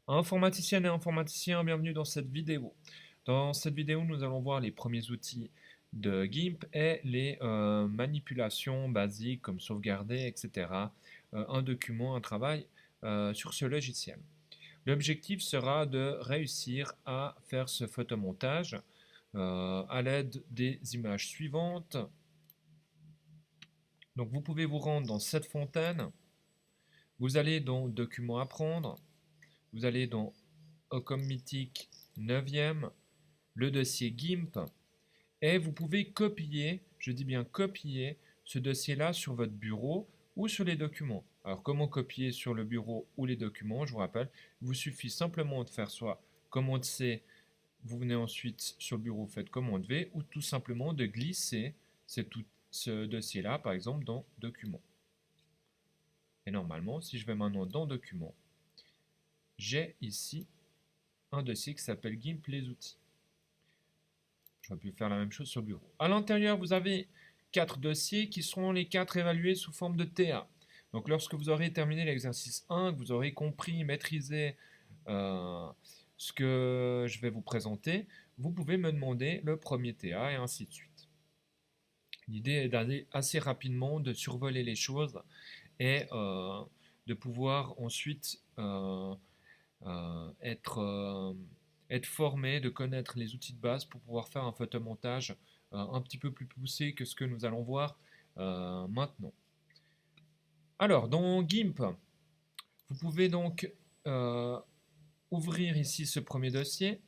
Informaticiennes et informaticiens, bienvenue dans cette vidéo. Dans cette vidéo, nous allons voir les premiers outils de GIMP et les manipulations basiques comme sauvegarder, etc. Un document, un travail sur ce logiciel. L'objectif sera de réussir à faire ce photomontage à l'aide des images suivantes. Donc vous pouvez vous rendre dans cette fontaine, vous allez dans Documents à prendre, vous allez dans Ocom Mythique 9e, le dossier GIMP, et vous pouvez copier, je dis bien copier, ce dossier-là sur votre bureau ou sur les documents. Alors comment copier sur le bureau ou les documents? Je vous rappelle, il vous suffit simplement de faire soit commande C, vous venez ensuite sur le bureau, vous faites commande V, ou tout simplement de glisser ce dossier-là, par exemple, dans Documents. Et normalement, si je vais maintenant dans Documents, j'ai ici un dossier qui s'appelle GIMP les outils. J'aurais pu faire la même chose sur le bureau. À l'intérieur, vous avez 4 dossiers qui seront les 4 évalués sous forme de TA. Donc lorsque vous aurez terminé l'exercice 1, que vous aurez compris, maîtrisé ce que je vais vous présenter, vous pouvez me demander le premier TA et ainsi de suite. L'idée est d'aller assez rapidement, de survoler les choses et de pouvoir ensuite être formé, de connaître les outils de base pour pouvoir faire un photomontage un petit peu plus poussé que ce que nous allons voir maintenant. Alors, dans GIMP, vous pouvez donc ouvrir ici ce premier dossier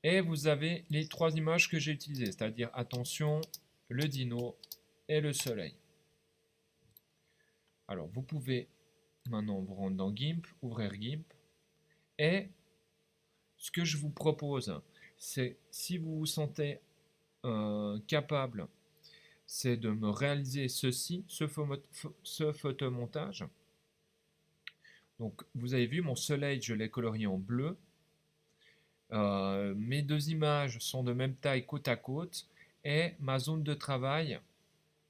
et vous avez les 3 images que j'ai utilisées, c'est-à-dire attention, le dino et le soleil. Alors, vous pouvez maintenant vous rendre dans GIMP, ouvrir GIMP, et ce que je vous propose, c'est si vous vous sentez capable, c'est de me réaliser ceci, ce photomontage. Donc vous avez vu, mon soleil, je l'ai colorié en bleu. Mes 2 images sont de même taille côte à côte et ma zone de travail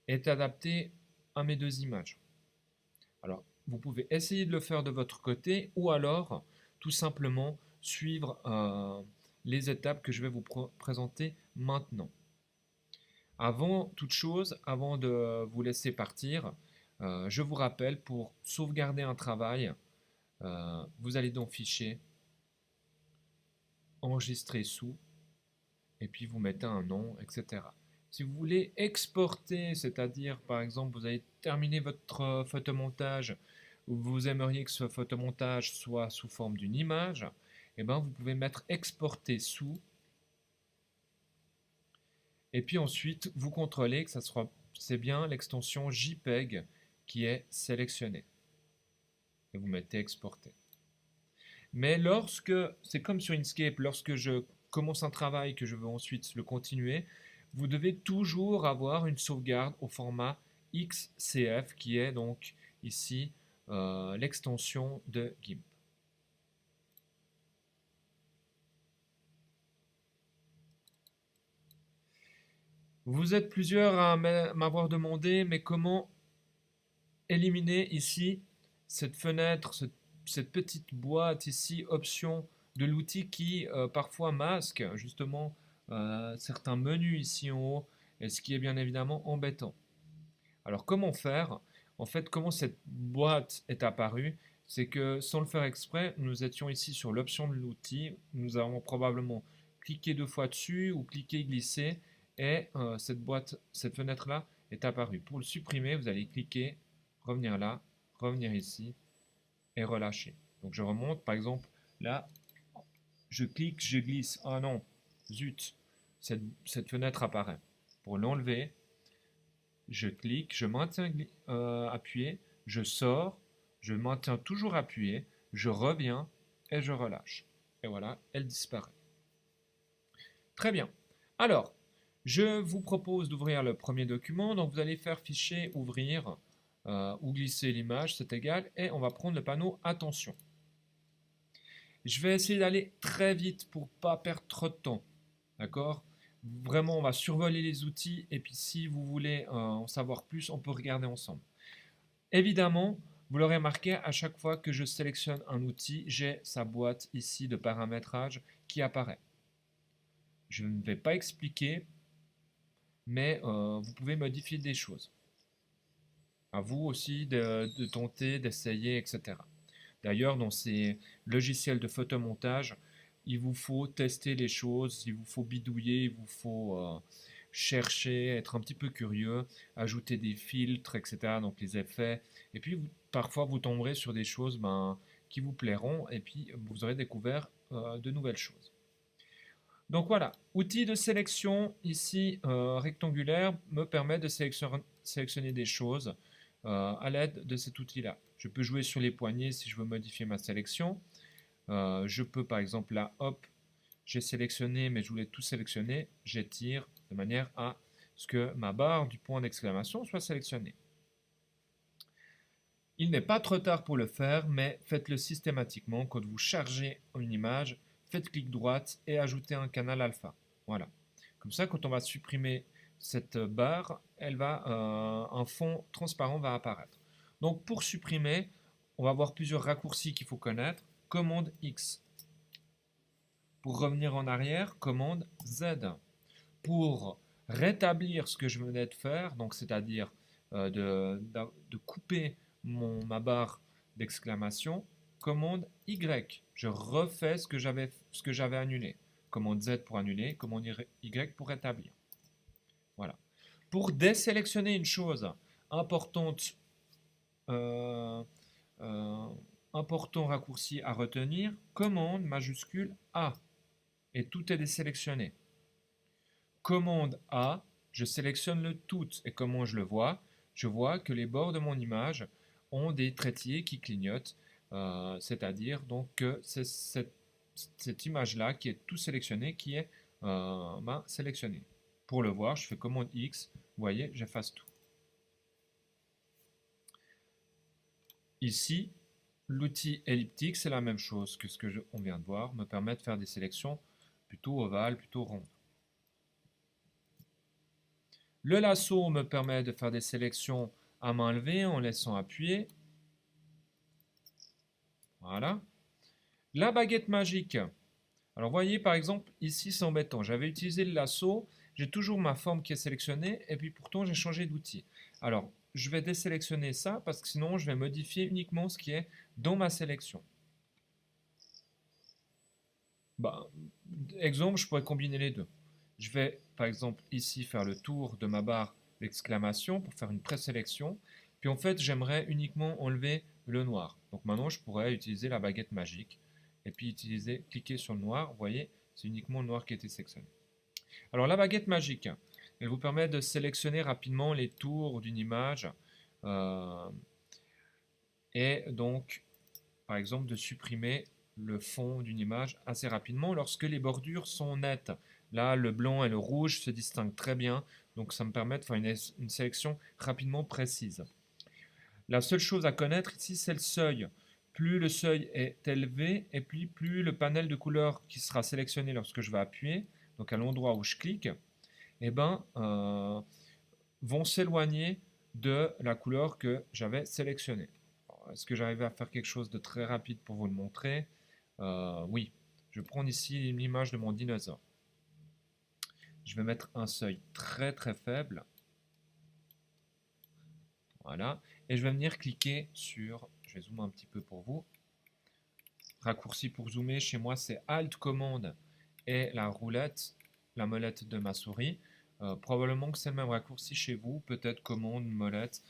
est adaptée à mes 2 images. Alors, vous pouvez essayer de le faire de votre côté ou alors tout simplement suivre les étapes que je vais vous présenter maintenant. Avant toute chose, avant de vous laisser partir, je vous rappelle, pour sauvegarder un travail, vous allez dans Fichier, Enregistrer sous, et puis vous mettez un nom, etc. Si vous voulez exporter, c'est-à-dire par exemple vous avez terminé votre photomontage, ou vous aimeriez que ce photomontage soit sous forme d'une image, eh ben, vous pouvez mettre exporter sous, et puis ensuite vous contrôlez que c'est bien l'extension JPEG qui est sélectionnée. Et vous mettez exporter. Mais lorsque, c'est comme sur Inkscape, lorsque je commence un travail que je veux ensuite le continuer, vous devez toujours avoir une sauvegarde au format XCF qui est donc ici l'extension de GIMP. Vous êtes plusieurs à m'avoir demandé, mais comment éliminer ici cette fenêtre, cette petite boîte ici, option de l'outil qui parfois masque justement certains menus ici en haut, et ce qui est bien évidemment embêtant. Alors comment faire? En fait, comment cette boîte est apparue? C'est que sans le faire exprès, nous étions ici sur l'option de l'outil, nous avons probablement cliqué 2 fois dessus ou cliqué glisser et cette fenêtre-là est apparue. Pour le supprimer, vous allez cliquer, revenir là, revenir ici et relâcher. Donc je remonte, par exemple, là, je clique, je glisse. Ah non, zut, cette fenêtre apparaît. Pour l'enlever, je clique, je maintiens appuyé, je sors, je maintiens toujours appuyé, je reviens et je relâche. Et voilà, elle disparaît. Très bien. Alors, je vous propose d'ouvrir le premier document. Donc vous allez faire Fichier, Ouvrir ou glisser l'image, c'est égal. Et on va prendre le panneau Attention. Je vais essayer d'aller très vite pour ne pas perdre trop de temps. D'accord? Vraiment, on va survoler les outils et puis si vous voulez en savoir plus, on peut regarder ensemble. Évidemment, Vous l'aurez remarqué, à chaque fois que je sélectionne un outil, j'ai sa boîte ici de paramétrage qui apparaît. Je ne vais pas expliquer, mais vous pouvez modifier des choses. À vous aussi de tenter, d'essayer, etc. D'ailleurs, dans ces logiciels de photomontage, il vous faut tester les choses, il vous faut bidouiller, il vous faut chercher, être un petit peu curieux, ajouter des filtres, etc. Donc les effets. Et puis parfois vous tomberez sur des choses qui vous plairont et puis vous aurez découvert de nouvelles choses. Donc voilà, outil de sélection ici rectangulaire me permet de sélectionner des choses à l'aide de cet outil-là. Je peux jouer sur les poignées si je veux modifier ma sélection. Je peux par exemple là, hop, j'ai sélectionné mais je voulais tout sélectionner, j'étire de manière à ce que ma barre du point d'exclamation soit sélectionnée. Il n'est pas trop tard pour le faire, mais faites-le systématiquement. Quand vous chargez une image, faites clic droite et ajoutez un canal alpha. Voilà. Comme ça, quand on va supprimer cette barre, un fond transparent va apparaître. Donc pour supprimer, on va avoir plusieurs raccourcis qu'il faut connaître. Commande X. Pour revenir en arrière, commande Z. Pour rétablir ce que je venais de faire, donc c'est-à-dire de couper ma barre d'exclamation, commande Y. Je refais ce que j'avais annulé. Commande Z pour annuler, commande Y pour rétablir. Voilà. Pour désélectionner une chose importante, euh, euh, important raccourci à retenir, commande majuscule A. Et tout est désélectionné. Commande A, je sélectionne le tout. Et comment je le vois? Je vois que les bords de mon image ont des trétiers qui clignotent, c'est-à-dire donc que c'est cette image-là qui est tout sélectionnée, qui est sélectionnée. Pour le voir, je fais commande X, vous voyez, j'efface tout. Ici, l'outil elliptique, c'est la même chose que ce qu'on vient de voir, me permet de faire des sélections plutôt ovales, plutôt rondes. Le lasso me permet de faire des sélections à main levée en laissant appuyer. Voilà. La baguette magique. Alors voyez par exemple ici c'est embêtant. J'avais utilisé le lasso, j'ai toujours ma forme qui est sélectionnée et puis pourtant j'ai changé d'outil. Alors je vais désélectionner ça parce que sinon je vais modifier uniquement ce qui est dans ma sélection. Exemple, je pourrais combiner les deux. Je vais par exemple ici faire le tour de ma barre d'exclamation pour faire une présélection. Puis en fait, j'aimerais uniquement enlever le noir. Donc maintenant, je pourrais utiliser la baguette magique et puis cliquer sur le noir. Vous voyez, c'est uniquement le noir qui a été sélectionné. Alors la baguette magique, elle vous permet de sélectionner rapidement les tours d'une image et donc, par exemple, de supprimer le fond d'une image assez rapidement lorsque les bordures sont nettes. Là, le blanc et le rouge se distinguent très bien, donc ça me permet de faire une sélection rapidement précise. La seule chose à connaître ici, c'est le seuil. Plus le seuil est élevé, et puis plus le panel de couleurs qui sera sélectionné lorsque je vais appuyer, donc à l'endroit où je clique, vont s'éloigner de la couleur que j'avais sélectionnée. Est-ce que j'arrive à faire quelque chose de très rapide pour vous le montrer? Oui. Je vais prendre ici l'image de mon dinosaure. Je vais mettre un seuil très très faible. Voilà. Et je vais venir cliquer sur, je vais zoomer un petit peu pour vous. Raccourci pour zoomer, chez moi c'est Alt Commande et la roulette, la molette de ma souris. Probablement que c'est le même raccourci chez vous, peut-être commande, molette.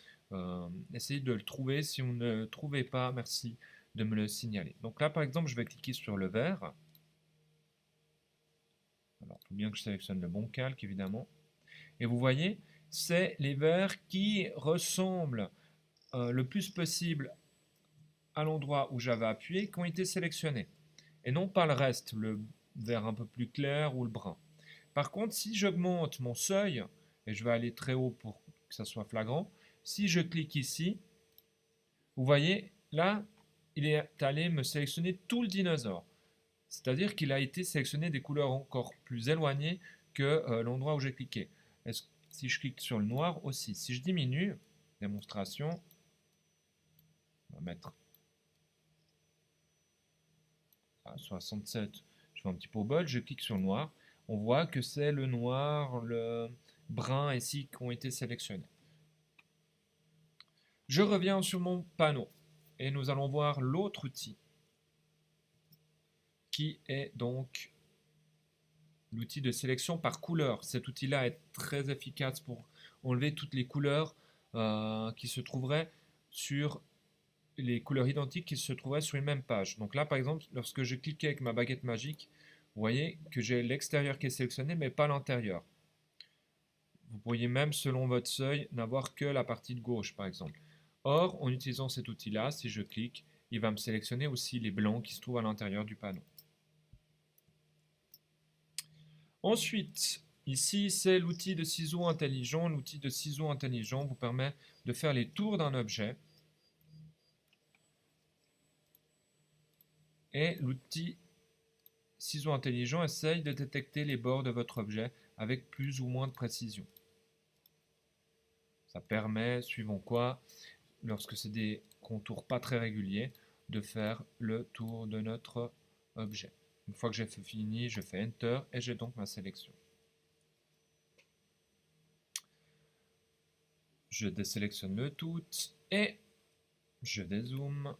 Essayez de le trouver. Si vous ne le trouvez pas, merci de me le signaler. Donc là, par exemple, je vais cliquer sur le vert. Alors, il faut bien que je sélectionne le bon calque, évidemment. Et vous voyez, c'est les verts qui ressemblent le plus possible à l'endroit où j'avais appuyé qui ont été sélectionnés. Et non pas le reste, le vert un peu plus clair ou le brun. Par contre, si j'augmente mon seuil, et je vais aller très haut pour que ça soit flagrant, si je clique ici, vous voyez, là, il est allé me sélectionner tout le dinosaure. C'est-à-dire qu'il a été sélectionné des couleurs encore plus éloignées que l'endroit où j'ai cliqué. Si je clique sur le noir aussi, si je diminue, démonstration, On va mettre à 67. Je fais un petit pot bol, je clique sur le noir. On voit que c'est le noir, le brun ici qui ont été sélectionnés. Je reviens sur mon panneau et nous allons voir l'autre outil qui est donc l'outil de sélection par couleur. Cet outil-là est très efficace pour enlever toutes les couleurs qui se trouveraient sur les couleurs identiques qui se trouveraient sur une même page. Donc là, par exemple, lorsque je clique avec ma baguette magique, vous voyez que j'ai l'extérieur qui est sélectionné, mais pas l'intérieur. Vous pourriez même, selon votre seuil, n'avoir que la partie de gauche, par exemple. Or, en utilisant cet outil-là, si je clique, il va me sélectionner aussi les blancs qui se trouvent à l'intérieur du panneau. Ensuite, ici, c'est l'outil de ciseaux intelligent. L'outil de ciseaux intelligent vous permet de faire les tours d'un objet. Et l'outil ciseaux intelligent essaye de détecter les bords de votre objet avec plus ou moins de précision. Ça permet, suivant quoi, lorsque c'est des contours pas très réguliers, de faire le tour de notre objet. Une fois que j'ai fini, je fais Enter et j'ai donc ma sélection. Je désélectionne le tout et je dézoome.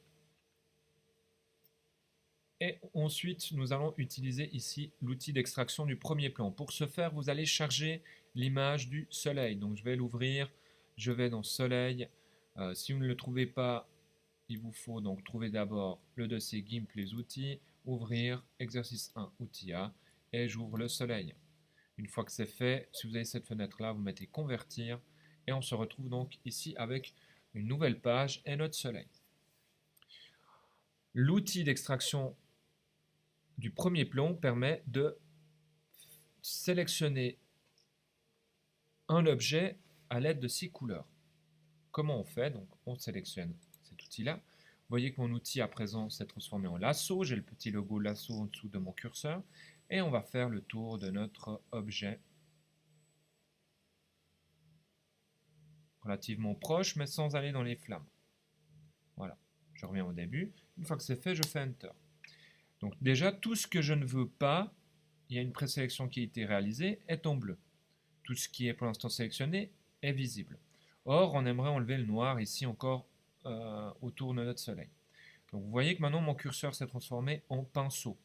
Et ensuite, nous allons utiliser ici l'outil d'extraction du premier plan. Pour ce faire, vous allez charger l'image du soleil. Donc je vais l'ouvrir, je vais dans Soleil. Si vous ne le trouvez pas, il vous faut donc trouver d'abord le dossier GIMP, les outils, ouvrir, exercice 1, outil A, et j'ouvre le soleil. Une fois que c'est fait, si vous avez cette fenêtre-là, vous mettez convertir, et on se retrouve donc ici avec une nouvelle page et notre soleil. L'outil d'extraction du premier plan permet de sélectionner un objet à l'aide de 6 couleurs. Comment on fait? Donc on sélectionne cet outil-là. Vous voyez que mon outil à présent s'est transformé en lasso. J'ai le petit logo lasso en dessous de mon curseur. Et on va faire le tour de notre objet relativement proche, mais sans aller dans les flammes. Voilà, je reviens au début. Une fois que c'est fait, je fais Enter. Donc déjà, tout ce que je ne veux pas, il y a une présélection qui a été réalisée, est en bleu. Tout ce qui est pour l'instant sélectionné est visible. Or, on aimerait enlever le noir ici encore autour de notre soleil. Donc vous voyez que maintenant mon curseur s'est transformé en pinceau.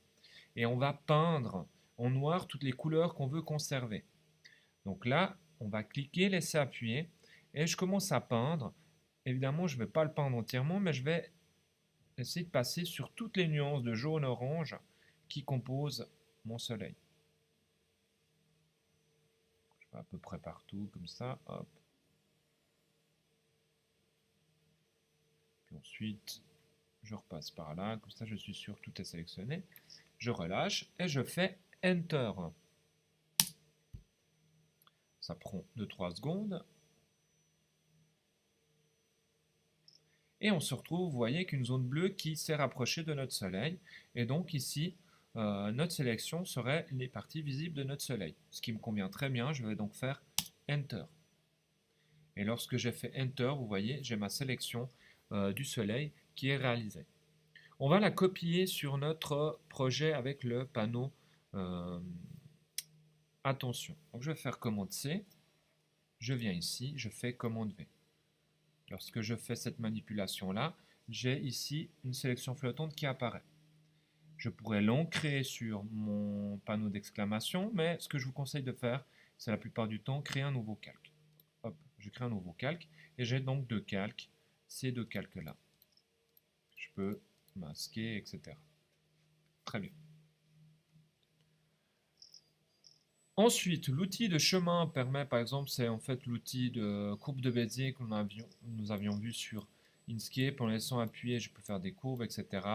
Et on va peindre en noir toutes les couleurs qu'on veut conserver. Donc là, on va cliquer, laisser appuyer, et je commence à peindre. Évidemment, je ne vais pas le peindre entièrement, mais je vais essayer de passer sur toutes les nuances de jaune-orange qui composent mon soleil. Je vais à peu près partout, comme ça, hop. Puis ensuite, je repasse par là, comme ça je suis sûr que tout est sélectionné. Je relâche et je fais Enter. Ça prend 2-3 secondes. Et on se retrouve, vous voyez, qu'une zone bleue qui s'est rapprochée de notre soleil. Et donc ici, notre sélection serait les parties visibles de notre soleil. Ce qui me convient très bien, je vais donc faire Enter. Et lorsque j'ai fait Enter, vous voyez, j'ai ma sélection du soleil qui est réalisée. On va la copier sur notre projet avec le panneau Attention. Donc je vais faire commande C, je viens ici, je fais commande V. Lorsque je fais cette manipulation-là, j'ai ici une sélection flottante qui apparaît. Je pourrais l'ancrer sur mon panneau d'exclamation, mais ce que je vous conseille de faire, c'est la plupart du temps créer un nouveau calque. Hop, je crée un nouveau calque et j'ai donc deux calques, ces deux calques-là. Je peux masquer, etc. Très bien. Ensuite, l'outil de chemin permet, par exemple, c'est en fait l'outil de courbe de Bézier que nous avions vu sur Inkscape. En laissant appuyer, je peux faire des courbes, etc.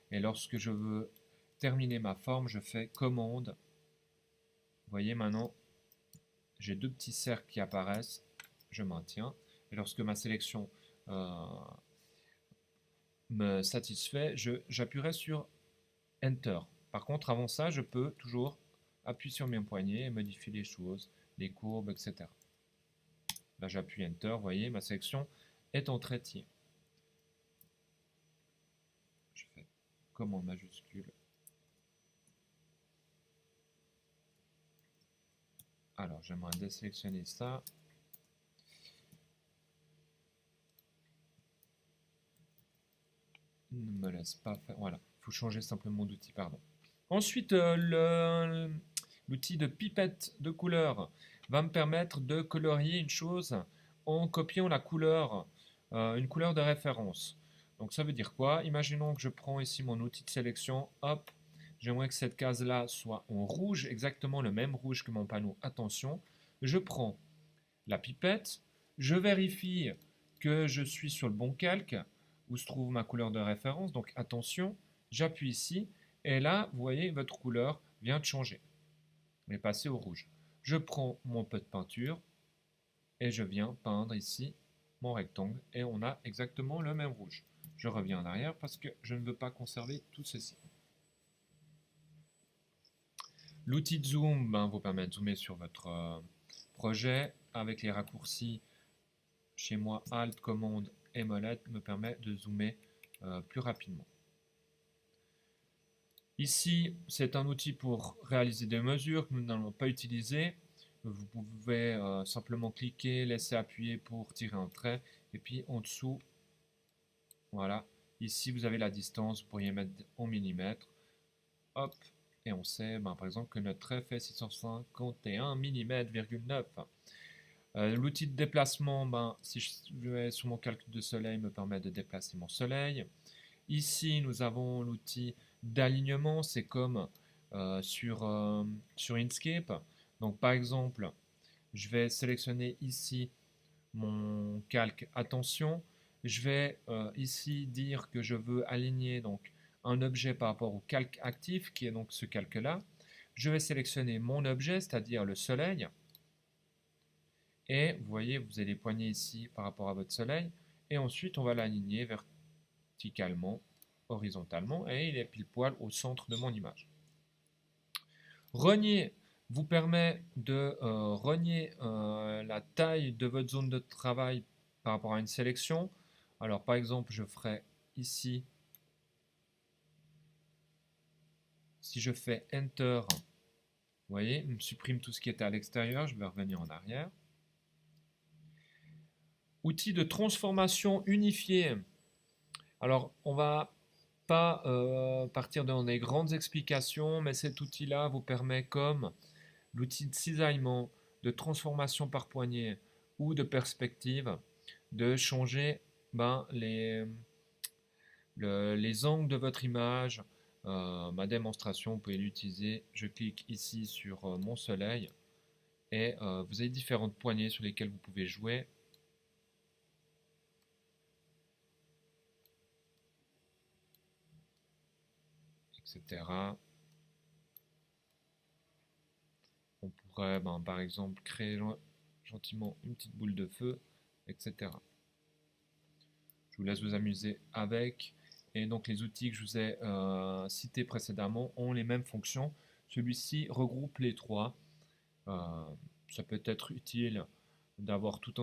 Et lorsque je veux terminer ma forme, je fais commande. Vous voyez maintenant, j'ai deux petits cercles qui apparaissent. Je maintiens. Et lorsque ma sélection me satisfait, j'appuierai sur Enter. Par contre, avant ça, je peux toujours appuyer sur mes poignets et modifier les choses, les courbes, etc. Là, j'appuie Enter, vous voyez, ma sélection est en trait tiré. commande majuscule. Alors, j'aimerais désélectionner ça. Il ne me laisse pas faire. Voilà, il faut changer simplement d'outil, pardon. Ensuite, l'outil de pipette de couleur va me permettre de colorier une chose en copiant la couleur, une couleur de référence. Donc ça veut dire quoi? Imaginons que je prends ici mon outil de sélection, hop, j'aimerais que cette case-là soit en rouge, exactement le même rouge que mon panneau. Attention, je prends la pipette, je vérifie que je suis sur le bon calque où se trouve ma couleur de référence. Donc attention, j'appuie ici et là, vous voyez, votre couleur vient de changer. Elle est passée au rouge. Je prends mon pot de peinture et je viens peindre ici mon rectangle et on a exactement le même rouge. Je reviens en arrière parce que je ne veux pas conserver tout ceci. L'outil de zoom vous permet de zoomer sur votre projet avec les raccourcis. Chez moi, Alt, Commande et Molette me permet de zoomer plus rapidement. Ici, c'est un outil pour réaliser des mesures que nous n'allons pas utiliser. Vous pouvez simplement cliquer, laisser appuyer pour tirer un trait. Et puis en dessous, voilà, ici vous avez la distance, vous pourriez mettre en millimètres. Hop, et on sait par exemple que notre trait fait 651 mm,9. L'outil de déplacement, si je vais sur mon calcul de soleil, me permet de déplacer mon soleil. Ici, nous avons l'outil d'alignement, c'est comme sur Inkscape. Donc par exemple, je vais sélectionner ici mon calque attention. Je vais ici dire que je veux aligner donc un objet par rapport au calque actif, qui est donc ce calque-là. Je vais sélectionner mon objet, c'est-à-dire le soleil. Et vous voyez, vous avez les poignées ici par rapport à votre soleil. Et ensuite, on va l'aligner verticalement, horizontalement, et il est pile poil au centre de mon image. Renier vous permet de renier la taille de votre zone de travail par rapport à une sélection. Alors par exemple, je ferai ici, si je fais Enter, vous voyez, il me supprime tout ce qui était à l'extérieur, je vais revenir en arrière. Outil de transformation unifié. Alors, on va pas partir dans des grandes explications, mais cet outil-là vous permet, comme l'outil de cisaillement, de transformation par poignée ou de perspective, de changer les angles de votre image. Ma démonstration, vous pouvez l'utiliser. Je clique ici sur mon soleil et vous avez différentes poignées sur lesquelles vous pouvez jouer. Etc. On pourrait par exemple créer gentiment une petite boule de feu, etc. Je vous laisse vous amuser avec. Et donc les outils que je vous ai cités précédemment ont les mêmes fonctions. Celui-ci regroupe les trois. Ça peut être utile d'avoir tout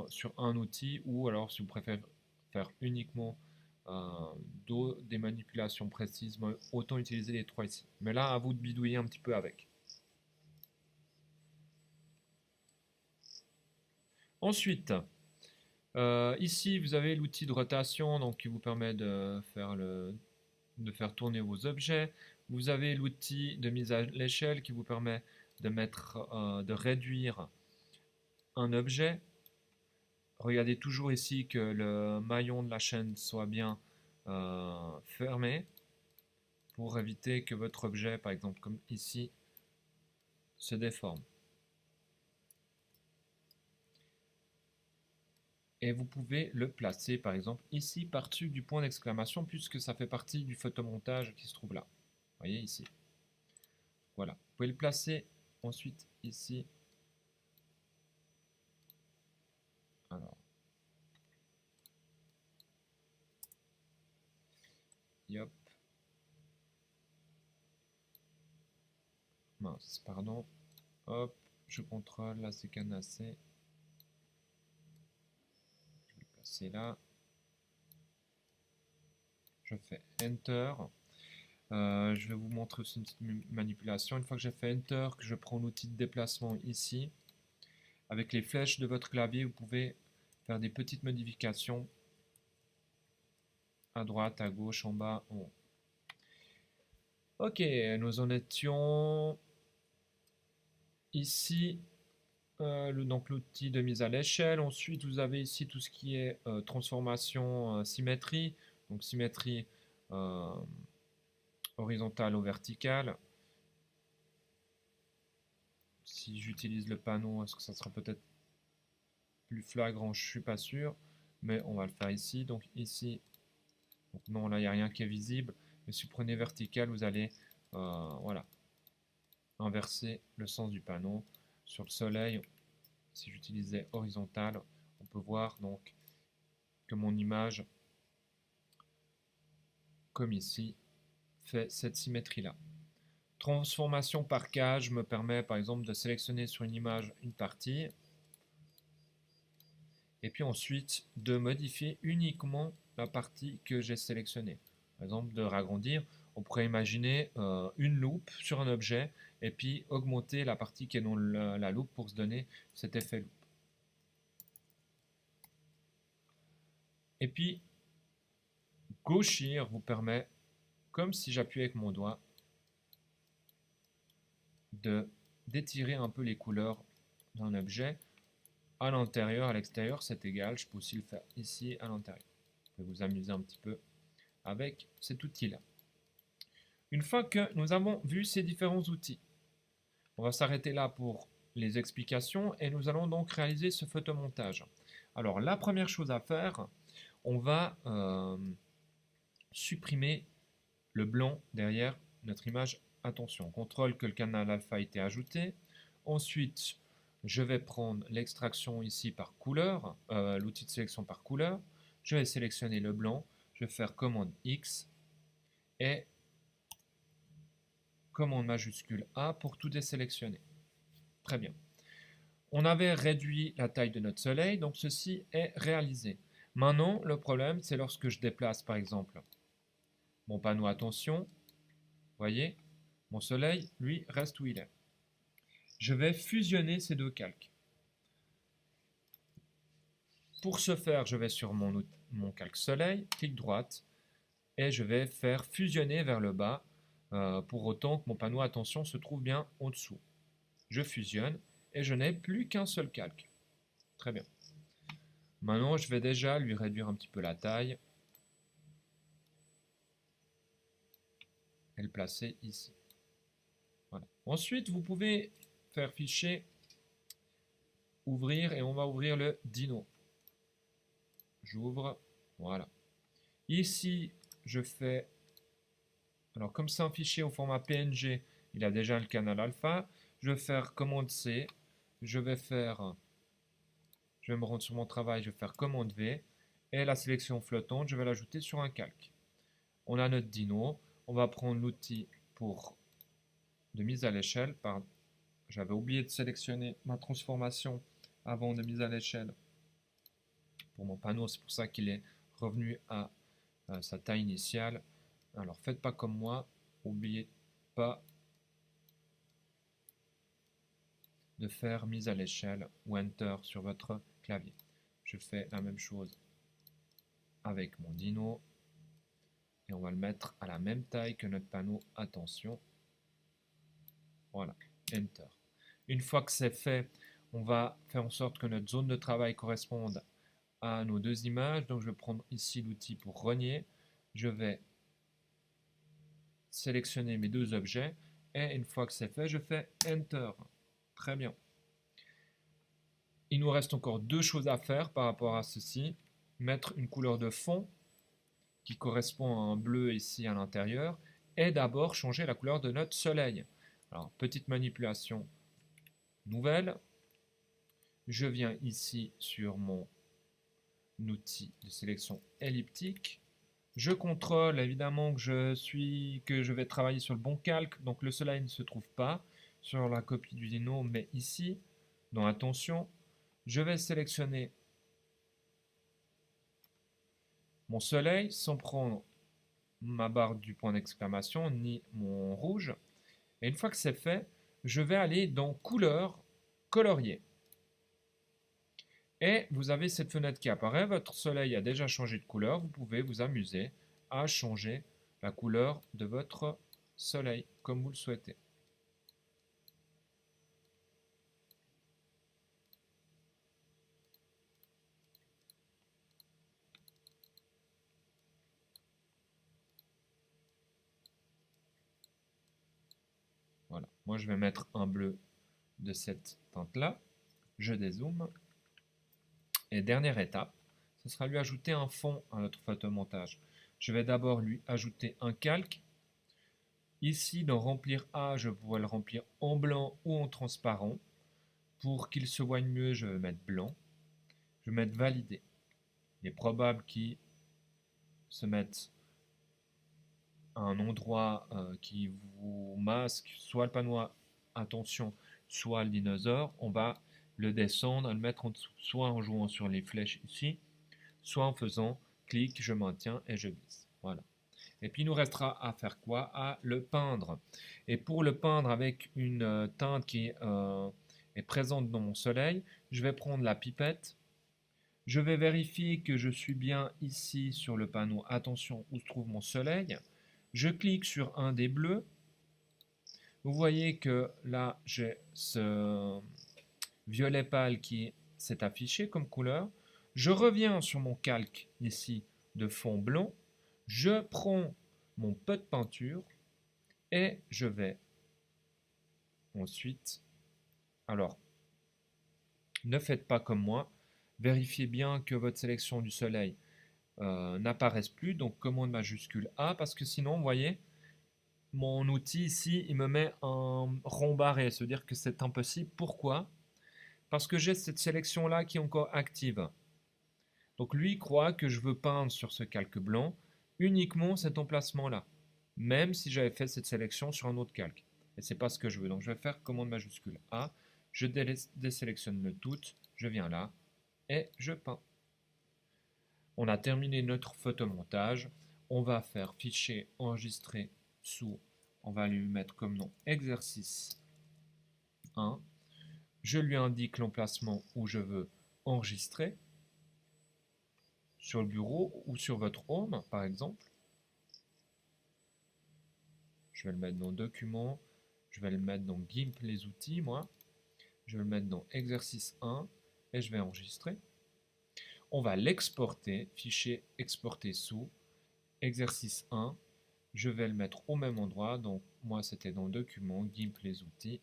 sur un outil, ou alors si vous préférez faire uniquement des manipulations précises, autant utiliser les trois ici. Mais là, à vous de bidouiller un petit peu avec. Ensuite, ici vous avez l'outil de rotation donc, qui vous permet de faire tourner vos objets. Vous avez l'outil de mise à l'échelle qui vous permet de réduire un objet. Regardez toujours ici que le maillon de la chaîne soit bien fermé pour éviter que votre objet, par exemple comme ici, se déforme. Et vous pouvez le placer par exemple ici par-dessus du point d'exclamation puisque ça fait partie du photomontage qui se trouve là. Vous voyez ici. Voilà. Vous pouvez le placer ensuite ici. Alors. Yop. Mince, pardon. Hop, je contrôle, là c'est canassé. Je vais le passer là. Je fais Enter. Je vais vous montrer aussi une petite manipulation. Une fois que j'ai fait Enter, que je prends l'outil de déplacement ici, avec les flèches de votre clavier, vous pouvez faire des petites modifications à droite, à gauche, en bas, en haut. Ok, nous en étions ici, donc l'outil de mise à l'échelle. Ensuite, vous avez ici tout ce qui est transformation, symétrie. Donc symétrie euh, horizontale ou verticale. Si j'utilise le panneau, est-ce que ça sera peut-être plus flagrant? Je suis pas sûr, mais on va le faire ici. Donc ici, donc non, là il n'y a rien qui est visible. Mais si vous prenez vertical, vous allez voilà, inverser le sens du panneau. Sur le soleil, si j'utilisais horizontal, on peut voir donc que mon image, comme ici, fait cette symétrie-là. Transformation par cage me permet par exemple de sélectionner sur une image une partie et puis ensuite de modifier uniquement la partie que j'ai sélectionnée. Par exemple, de ragrandir, on pourrait imaginer une loupe sur un objet et puis augmenter la partie qui est dans la loupe pour se donner cet effet loupe. Et puis, gauchir vous permet, comme si j'appuyais avec mon doigt, d'étirer un peu les couleurs d'un objet. À l'intérieur, à l'extérieur, c'est égal. Je peux aussi le faire ici, à l'intérieur. Vous pouvez vous amuser un petit peu avec cet outil-là. Une fois que nous avons vu ces différents outils, on va s'arrêter là pour les explications et nous allons donc réaliser ce photomontage. Alors la première chose à faire, on va supprimer le blanc derrière notre image. Attention, on contrôle que le canal alpha a été ajouté. Ensuite, je vais prendre l'extraction ici par couleur, l'outil de sélection par couleur. Je vais sélectionner le blanc, je vais faire commande X et commande majuscule A pour tout désélectionner. Très bien. On avait réduit la taille de notre soleil, donc ceci est réalisé. Maintenant, le problème, c'est lorsque je déplace, par exemple, mon panneau attention, vous voyez, mon soleil, lui, reste où il est. Je vais fusionner ces deux calques. Pour ce faire, je vais sur mon calque soleil, clic droite, et je vais faire fusionner vers le bas, pour autant que mon panneau attention se trouve bien en dessous. Je fusionne, et je n'ai plus qu'un seul calque. Très bien. Maintenant, je vais déjà lui réduire un petit peu la taille et le placer ici. Voilà. Ensuite, vous pouvez faire fichier, ouvrir, et on va ouvrir le Dino. J'ouvre, voilà. Ici, je fais, alors comme c'est un fichier au format PNG, il a déjà le canal alpha, je vais faire commande C, je vais me rendre sur mon travail, je vais faire commande V, et la sélection flottante, je vais l'ajouter sur un calque. On a notre Dino, on va prendre l'outil de mise à l'échelle, j'avais oublié de sélectionner ma transformation avant de mise à l'échelle pour mon panneau, c'est pour ça qu'il est revenu à sa taille initiale. Alors faites pas comme moi, n'oubliez pas de faire mise à l'échelle ou Enter sur votre clavier. Je fais la même chose avec mon Dino et on va le mettre à la même taille que notre panneau attention. Voilà, Enter. Une fois que c'est fait, on va faire en sorte que notre zone de travail corresponde à nos deux images. Donc je vais prendre ici l'outil pour renier. Je vais sélectionner mes deux objets et une fois que c'est fait, je fais Enter. Très bien. Il nous reste encore deux choses à faire par rapport à ceci. Mettre une couleur de fond qui correspond à un bleu ici à l'intérieur et d'abord changer la couleur de notre soleil. Alors, petite manipulation nouvelle. Je viens ici sur mon outil de sélection elliptique. Je contrôle évidemment que je vais travailler sur le bon calque, donc le soleil ne se trouve pas sur la copie du Dino, mais ici, dans Attention, je vais sélectionner mon soleil sans prendre ma barre du point d'exclamation ni mon rouge. Et une fois que c'est fait, je vais aller dans couleur, colorier. Et vous avez cette fenêtre qui apparaît, votre soleil a déjà changé de couleur, vous pouvez vous amuser à changer la couleur de votre soleil comme vous le souhaitez. Voilà, moi je vais mettre un bleu de cette teinte-là, je dézoome, et dernière étape, ce sera lui ajouter un fond à notre photomontage. Je vais d'abord lui ajouter un calque. Ici, dans Remplir A, je pourrais le remplir en blanc ou en transparent. Pour qu'il se voie mieux, je vais mettre blanc. Je vais mettre Valider. Il est probable qu'il se mette à un endroit qui vous masque, soit le panneau attention, soit le dinosaure. On va le descendre et le mettre en dessous, soit en jouant sur les flèches ici, soit en faisant clic, je maintiens et je glisse. Voilà. Et puis il nous restera à faire quoi? À le peindre. Et pour le peindre avec une teinte qui est présente dans mon soleil, je vais prendre la pipette. Je vais vérifier que je suis bien ici sur le panneau attention où se trouve mon soleil. Je clique sur un des bleus. Vous voyez que là j'ai ce violet pâle qui s'est affiché comme couleur. Je reviens sur mon calque ici de fond blanc. Je prends mon pot de peinture et je vais ensuite, alors ne faites pas comme moi, vérifiez bien que votre sélection du soleil n'apparaisse plus, donc commande majuscule A, parce que sinon, vous voyez, mon outil ici, il me met un rond barré, c'est-à-dire que c'est impossible. Pourquoi? Parce que j'ai cette sélection-là qui est encore active. Donc lui croit que je veux peindre sur ce calque blanc uniquement cet emplacement-là, même si j'avais fait cette sélection sur un autre calque. Et c'est pas ce que je veux. Donc je vais faire commande majuscule A, je désélectionne le tout, je viens là et je peins. On a terminé notre photomontage. On va faire fichier enregistrer sous, on va lui mettre comme nom exercice 1. Je lui indique l'emplacement où je veux enregistrer, sur le bureau ou sur votre home par exemple. Je vais le mettre dans Documents, je vais le mettre dans GIMP les outils, moi. Je vais le mettre dans Exercice 1 et je vais enregistrer. On va l'exporter, fichier exporter sous, Exercice 1. Je vais le mettre au même endroit, donc moi c'était dans Documents, GIMP les outils,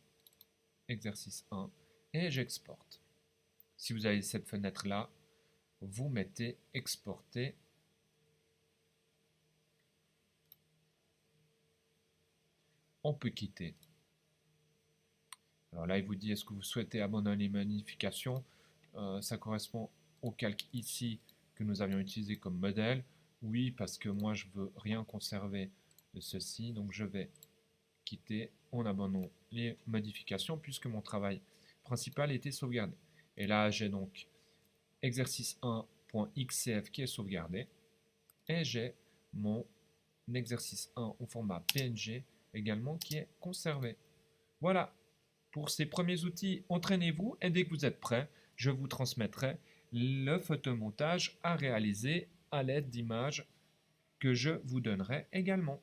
Exercice 1 et j'exporte. Si vous avez cette fenêtre là, vous mettez exporter. On peut quitter. Alors là, il vous dit est-ce que vous souhaitez abandonner les modifications? Ça correspond au calque ici que nous avions utilisé comme modèle. Oui, parce que moi je veux rien conserver de ceci, donc je vais quitter en abandonnant les modifications puisque mon travail principal était sauvegardé. Et là, j'ai donc exercice 1.xcf qui est sauvegardé et j'ai mon exercice 1 au format PNG également qui est conservé. Voilà, pour ces premiers outils, entraînez-vous et dès que vous êtes prêt, je vous transmettrai le photomontage à réaliser à l'aide d'images que je vous donnerai également.